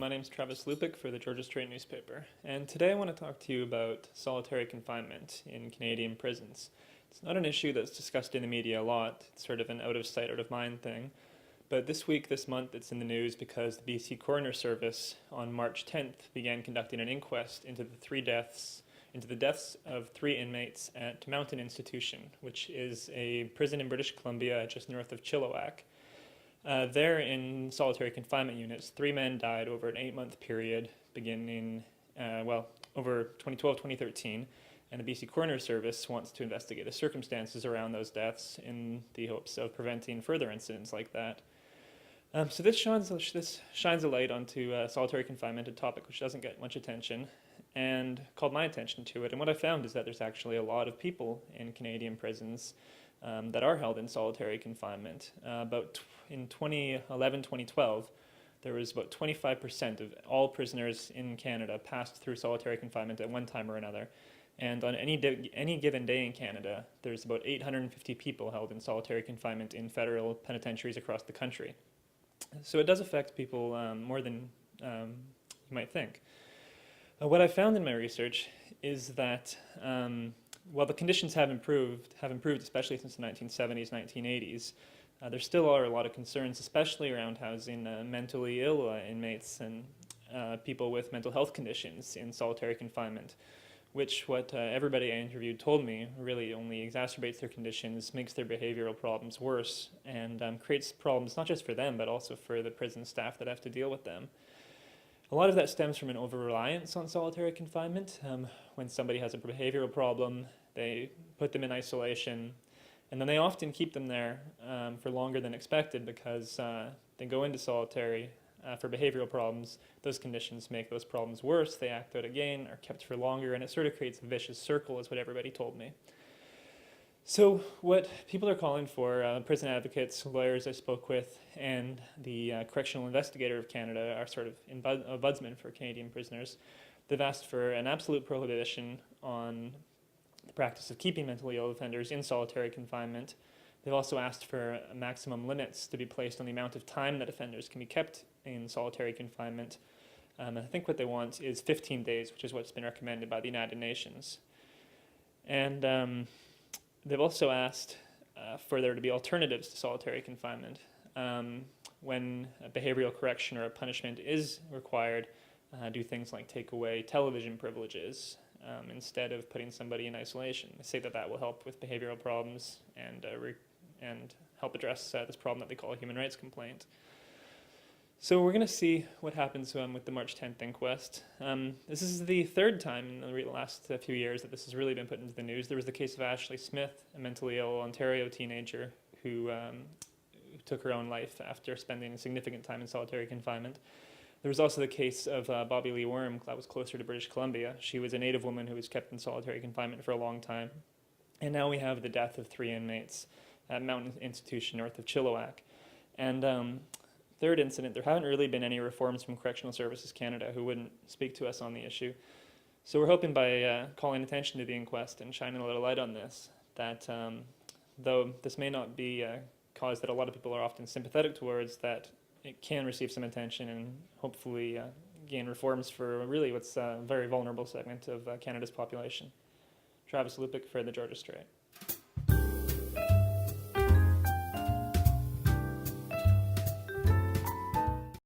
My name's Travis Lupik for the Georgia Strait newspaper, and today I want to talk to you about solitary confinement in Canadian prisons. It's not an issue that's discussed in the media a lot. It's sort of an out of sight, out of mind thing. But this month, it's in the news because the BC Coroner Service on March 10th began conducting an inquest into the deaths of 3 inmates at Mountain Institution, which is a prison in British Columbia just north of Chilliwack. There in solitary confinement units, 3 men died over an 8-month period beginning, over 2012-2013, and the BC Coroner Service wants to investigate the circumstances around those deaths in the hopes of preventing further incidents like that. So this shines a light onto solitary confinement, a topic which doesn't get much attention, and called my attention to it. And what I found is that there's actually a lot of people in Canadian prisons that are held in solitary confinement. In 2011-2012, there was about 25% of all prisoners in Canada passed through solitary confinement at one time or another. And on any given day in Canada, there's about 850 people held in solitary confinement in federal penitentiaries across the country. So it does affect people more than you might think. What I found in my research is that while the conditions have improved, especially since the 1970s, 1980s, there still are a lot of concerns, especially around housing mentally ill inmates and people with mental health conditions in solitary confinement, which what everybody I interviewed told me really only exacerbates their conditions, makes their behavioral problems worse, and creates problems not just for them, but also for the prison staff that have to deal with them. A lot of that stems from an over-reliance on solitary confinement. When somebody has a behavioral problem, they put them in isolation, and then they often keep them there for longer than expected because they go into solitary for behavioral problems. Those conditions make those problems worse. They act out again, are kept for longer, and it sort of creates a vicious circle, is what everybody told me. So what people are calling for, prison advocates, lawyers I spoke with, and the Correctional Investigator of Canada are sort of ombudsmen for Canadian prisoners. They've asked for an absolute prohibition on the practice of keeping mentally ill offenders in solitary confinement. They've also asked for maximum limits to be placed on the amount of time that offenders can be kept in solitary confinement. I think what they want is 15 days, which is what's been recommended by the United Nations. And they've also asked for there to be alternatives to solitary confinement. When a behavioral correction or a punishment is required, do things like take away television privileges instead of putting somebody in isolation. They say that that will help with behavioral problems and help address this problem that they call a human rights complaint. So we're going to see what happens with the March 10th inquest. This is the 3rd time in the last few years that this has really been put into the news. There was the case of Ashley Smith, a mentally ill Ontario teenager who took her own life after spending significant time in solitary confinement. There was also the case of Bobby Lee Worm, that was closer to British Columbia. She was a Native woman who was kept in solitary confinement for a long time. And now we have the death of 3 inmates at Mountain Institution north of Chilliwack. And third incident, there haven't really been any reforms from Correctional Services Canada who wouldn't speak to us on the issue. So we're hoping by calling attention to the inquest and shining a little light on this, that though this may not be a cause that a lot of people are often sympathetic towards, that it can receive some attention and hopefully gain reforms for really what's a very vulnerable segment of Canada's population. Travis Lupik for the Georgia Strait.